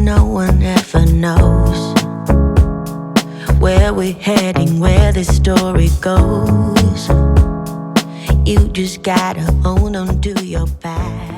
no one ever knows where we're heading, where this story goes. You just gotta own on to your path.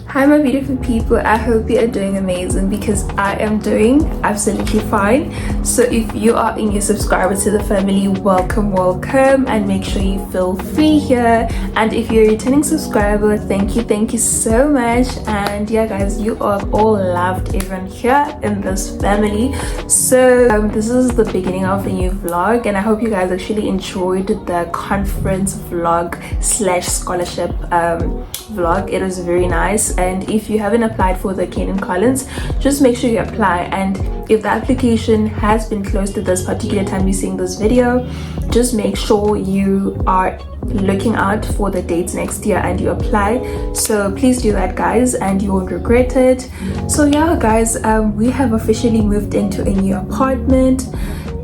Hi my beautiful people, I hope you are doing amazing because I am doing absolutely fine. So if you are a new subscriber to the family, welcome and make sure you feel free here. And if you're a returning subscriber, thank you so much. And yeah guys, you are all loved everyone here in this family. So this is the beginning of the new vlog and I hope you guys actually enjoyed the conference vlog / scholarship vlog. It was very nice. And if you haven't applied for the Kane & Collins, just make sure you apply. And if the application has been closed at this particular time you're seeing this video, just make sure you are looking out for the dates next year and you apply. So please do that guys and you won't regret it. So yeah guys, we have officially moved into a new apartment.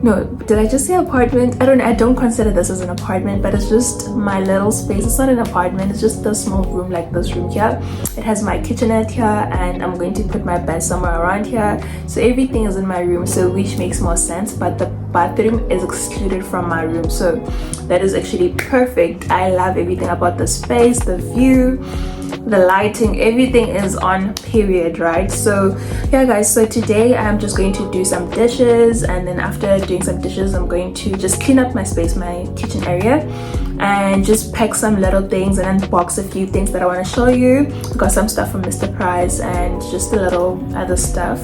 No, did I just say apartment? I don't consider this as an apartment, but it's just my little space. It's not an apartment, it's just a small room like this room here. It has my kitchenette here and I'm going to put my bed somewhere around here. So everything is in my room, so which makes more sense, but the bathroom is excluded from my room. So that is actually perfect. I love everything about the space, the view, the lighting, everything is on period, right? So yeah guys, so today I'm just going to do some dishes, and then after doing some dishes I'm going to just clean up my space, my kitchen area, and just pack some little things and unbox a few things that I want to show you. Got some stuff from Mr. Price and just a little other stuff.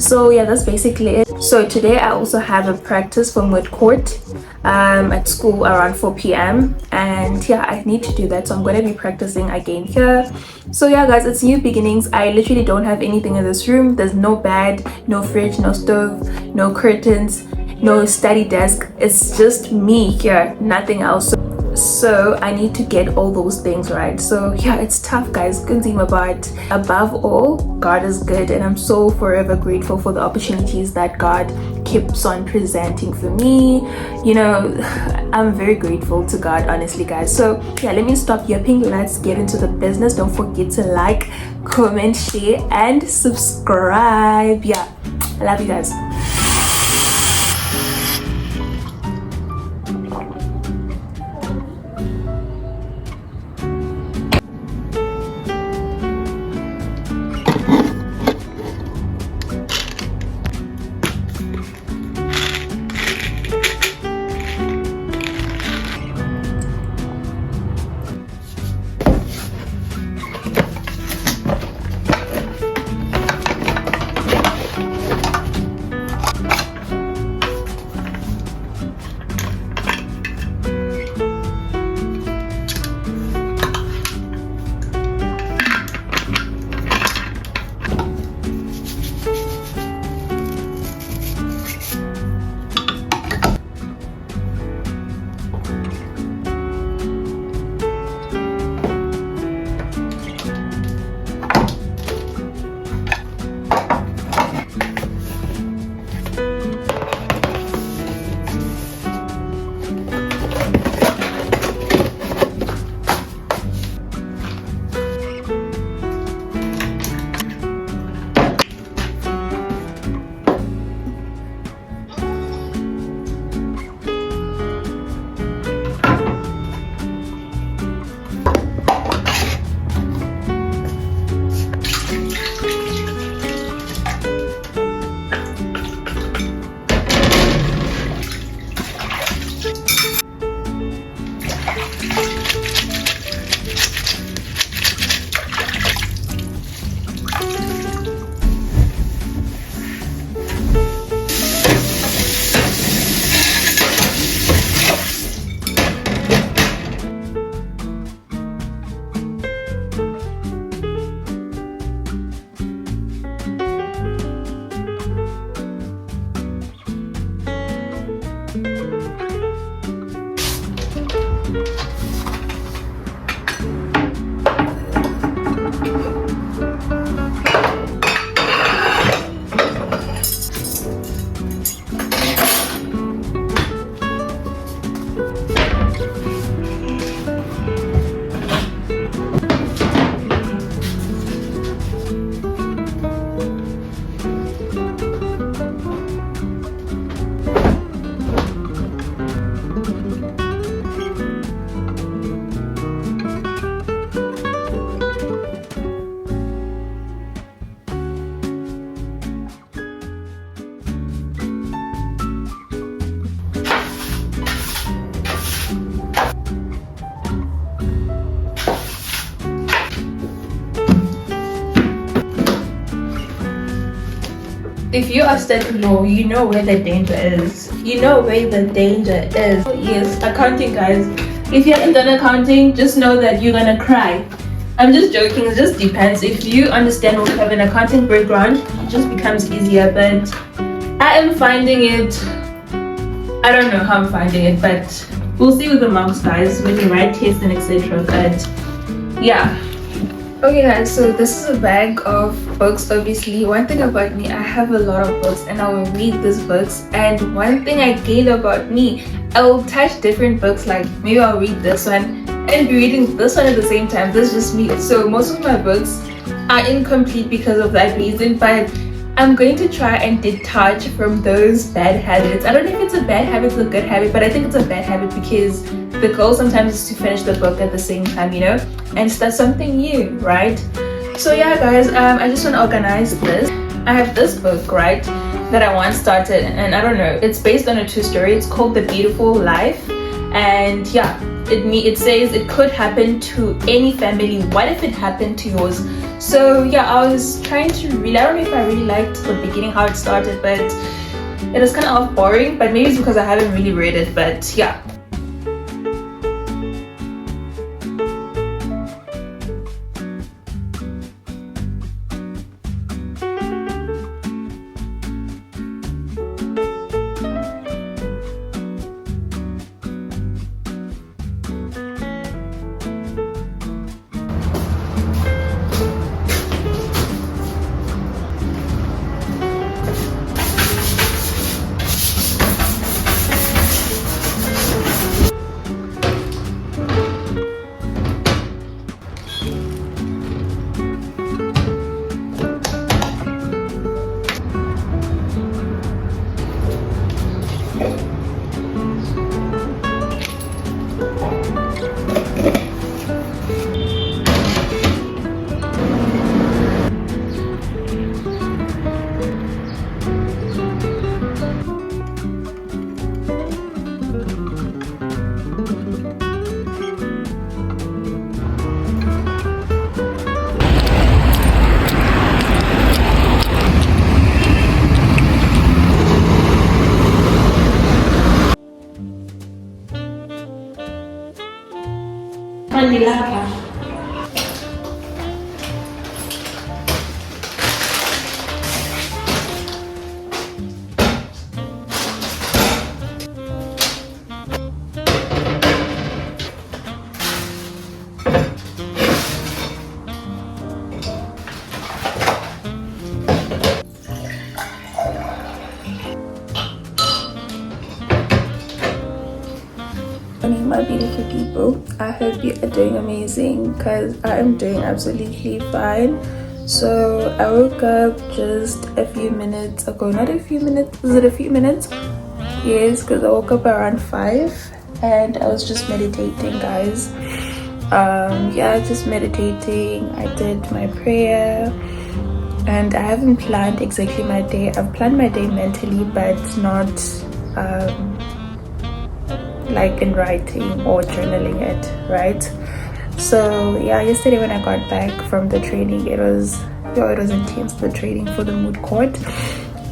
So yeah, that's basically it. So today I also have a practice for Moot court at school around 4 p.m. and yeah, I need to do that, so I'm going to be practicing again here. So yeah guys, it's new beginnings. I literally don't have anything in this room. There's no bed, no fridge, no stove, no curtains, no study desk. It's just me here, nothing else. So I need to get all those things right. So yeah, it's tough guys, but above all, God is good and I'm so forever grateful for the opportunities that God keeps on presenting for me. You know, I'm very grateful to God, honestly guys. So yeah, let me stop yapping, let's get into the business. Don't forget to like, comment, share and subscribe. Yeah, I love you guys. If you are studying law, you know where the danger is. You know where the danger is. Yes, accounting, guys. If you haven't done accounting, just know that you're gonna cry. I'm just joking, it just depends. If you understand or have an accounting background, it just becomes easier. But I am finding it, I don't know how I'm finding it, but we'll see with the marks, guys, when you write tests and etc. But yeah. Okay guys, so this is a bag of books. Obviously, one thing about me, I have a lot of books and I will read these books. And one thing I gained about me, I will touch different books, like maybe I'll read this one and be reading this one at the same time. This is just me. So most of my books are incomplete because of that reason, but I'm going to try and detach from those bad habits. I don't know if it's a bad habit or a good habit, but I think it's a bad habit because the goal sometimes is to finish the book at the same time, you know, and start something new, right? So yeah guys, I just want to organize this. I have this book, right, that I once started, and I don't know, it's based on a true story. It's called The Beautiful Life, and yeah, it says it could happen to any family. What if it happened to yours? So yeah, I was trying to read. I don't know if I really liked the beginning, how it started, but it was kind of boring, but maybe it's because I haven't really read it. But yeah. Manila. Morning, my beautiful people. I hope you are doing amazing, because I am doing absolutely fine. So I woke up just a few minutes ago. Not a few minutes, is it a few minutes? Yes, because I woke up around 5 and I was just meditating, guys. Yeah, just meditating. I did my prayer and I haven't planned exactly my day. I've planned my day mentally, but not like in writing or journaling it, right? So yeah, yesterday when I got back from the training, it was intense, the training for the Moot court.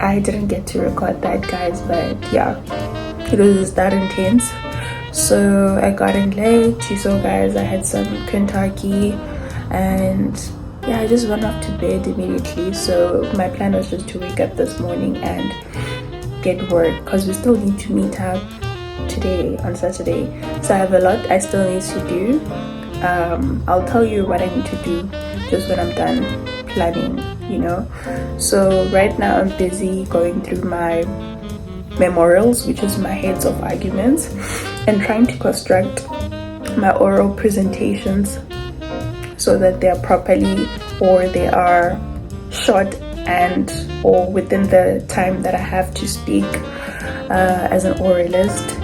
I didn't get to record that, guys, but yeah, it was that intense. So I got in late. You saw, guys, I had some Kentucky, and yeah, I just went off to bed immediately. So my plan was just to wake up this morning and get work, because we still need to meet up today on Saturday. So I have a lot I still need to do. I'll tell you what I need to do just when I'm done planning, you know. So right now I'm busy going through my memorials, which is my heads of arguments, and trying to construct my oral presentations so that they are properly, or they are short and or within the time that I have to speak as an oralist.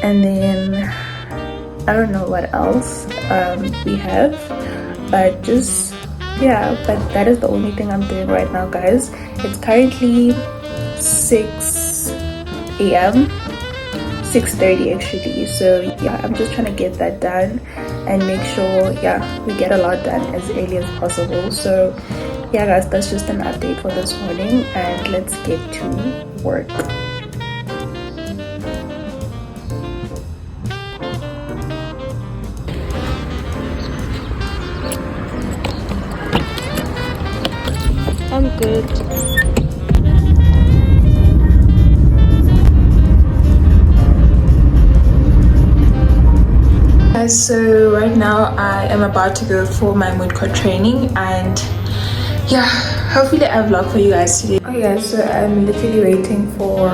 And then I don't know what else we have, but just yeah, but that is the only thing I'm doing right now, guys. It's currently 6 a.m. 6:30 actually. So yeah, I'm just trying to get that done, and make sure, yeah, we get a lot done as early as possible. So yeah guys, that's just an update for this morning, and let's get to work. I'm good. So right now I am about to go for my Moot training, and yeah, hopefully I vlog for you guys today. Okay guys, so I'm literally waiting for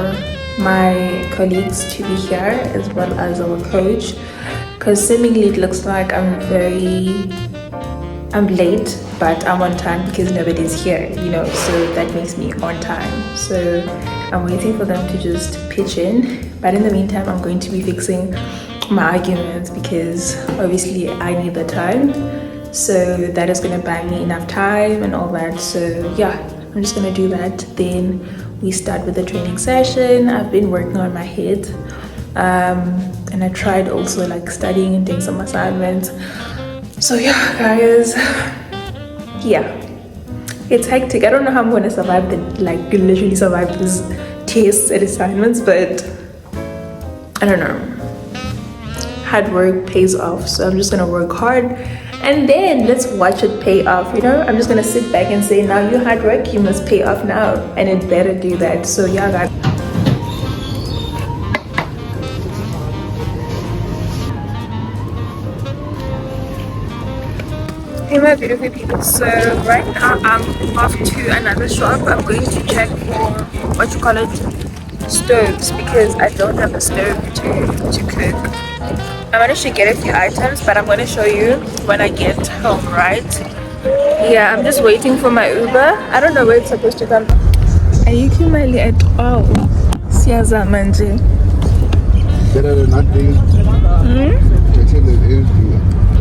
my colleagues to be here as well as our coach, because seemingly it looks like I'm late, but I'm on time because nobody's here, you know, so that makes me on time. So I'm waiting for them to just pitch in, but in the meantime I'm going to be fixing my arguments because obviously I need the time, so that is going to buy me enough time and all that. So yeah, I'm just going to do that, then we start with the training session. I've been working on my head, and I tried also like studying and doing some assignments. So yeah guys, yeah, it's hectic. I don't know how I'm going to survive literally survive these tests and assignments, but I don't know. Hard work pays off, so I'm just gonna work hard and then let's watch it pay off, you know. I'm just gonna sit back and say, now you hard work, you must pay off now, and it better do that. So yeah guys, hey my beautiful people, so right now I'm off to another shop. I'm going to check for what you call it, stoves, because I don't have a stove to cook. I managed to get a few items, but I'm going to show you when I get home, right? Yeah, I'm just waiting for my Uber. I don't know where it's supposed to come. Ayikho imali at all. Siyazama nje. Better than nothing. Better than anything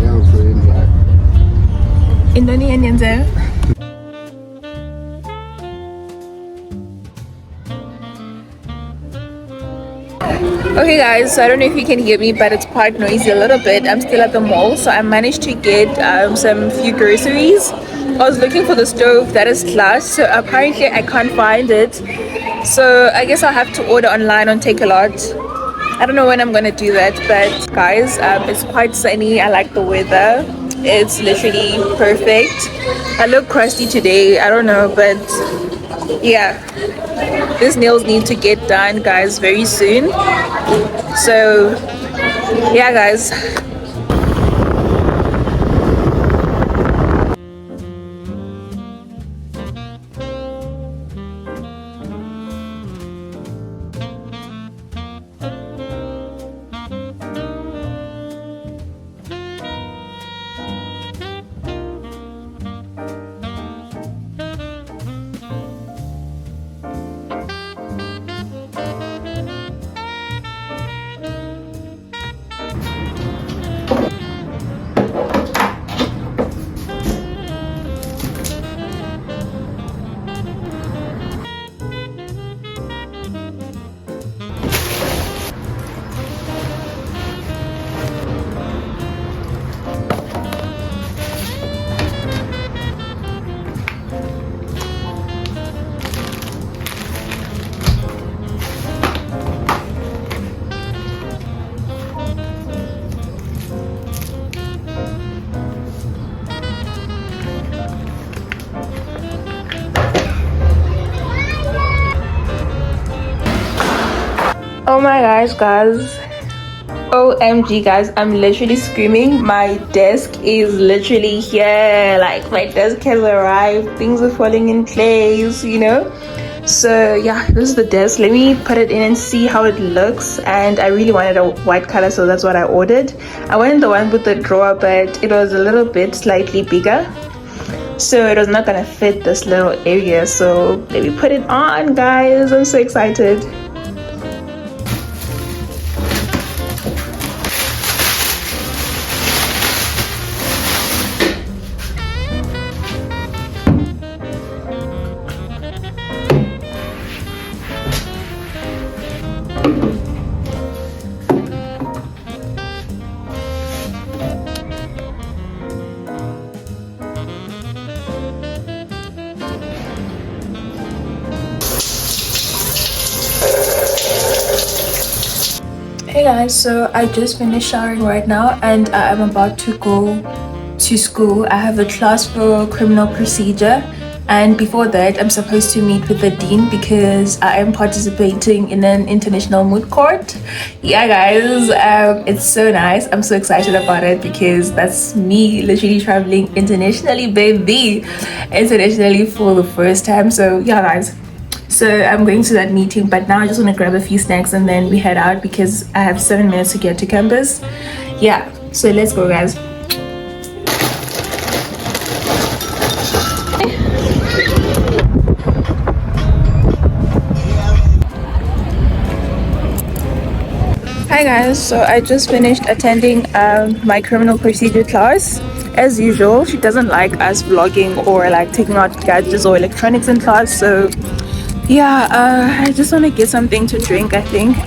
else in life. Indoni yenze. Okay guys, so I don't know if you can hear me, but it's quite noisy a little bit. I'm still at the mall, so I managed to get some few groceries. I was looking for the stove that is glass, so apparently I can't find it. So I guess I'll have to order online on Take a Lot. I don't know when I'm gonna do that, but guys, it's quite sunny. I like the weather. It's literally perfect. I look crusty today, I don't know, but yeah, these nails need to get done guys very soon. So yeah guys, oh my gosh guys, OMG guys, I'm literally screaming. My desk is literally here, like my desk has arrived. Things are falling in place, you know. So yeah, this is the desk. Let me put it in and see how it looks. And I really wanted a white color, so that's what I ordered. I wanted the one with the drawer, but it was a little bit slightly bigger, so it was not gonna fit this little area. So let me put it on guys, I'm so excited. Hey guys, so I just finished showering right now and I am about to go to school. I have a class for criminal procedure, and before that I'm supposed to meet with the dean because I am participating in an international moot court. Yeah guys, it's so nice. I'm so excited about it because that's me literally traveling internationally, baby, internationally for the first time. So yeah guys, so I'm going to that meeting, but now I just want to grab a few snacks and then we head out because I have 7 minutes to get to campus. Yeah, so let's go guys. Hi guys, so I just finished attending my criminal procedure class. As usual, she doesn't like us vlogging or like taking out gadgets or electronics in class, so yeah, I just want to get something to drink, I think.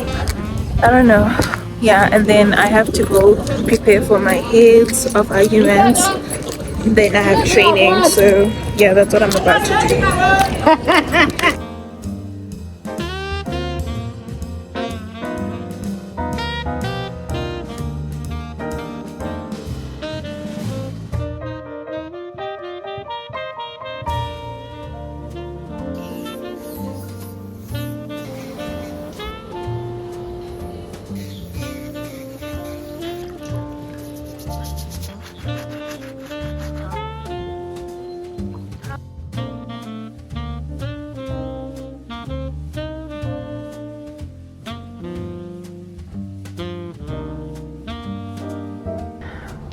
I don't know. Yeah, and then I have to go prepare for my heads of arguments. Then I have training, so yeah, that's what I'm about to do.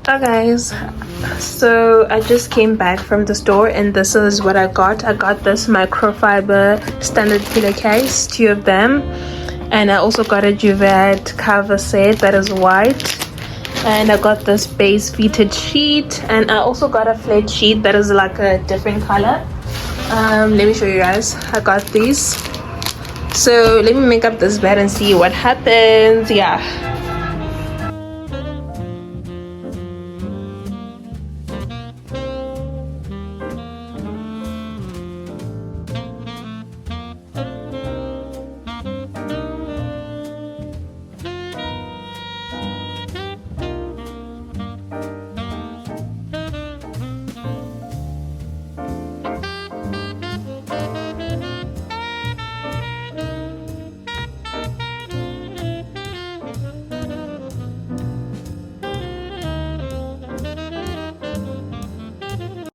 Hi guys, so I just came back from the store and this is what I got. I got this microfiber standard pillowcase, 2 of them, and I also got a duvet cover set that is white, and I got this base fitted sheet, and I also got a flat sheet that is like a different color. Let me show you guys. I got these, so let me make up this bed and see what happens. Yeah,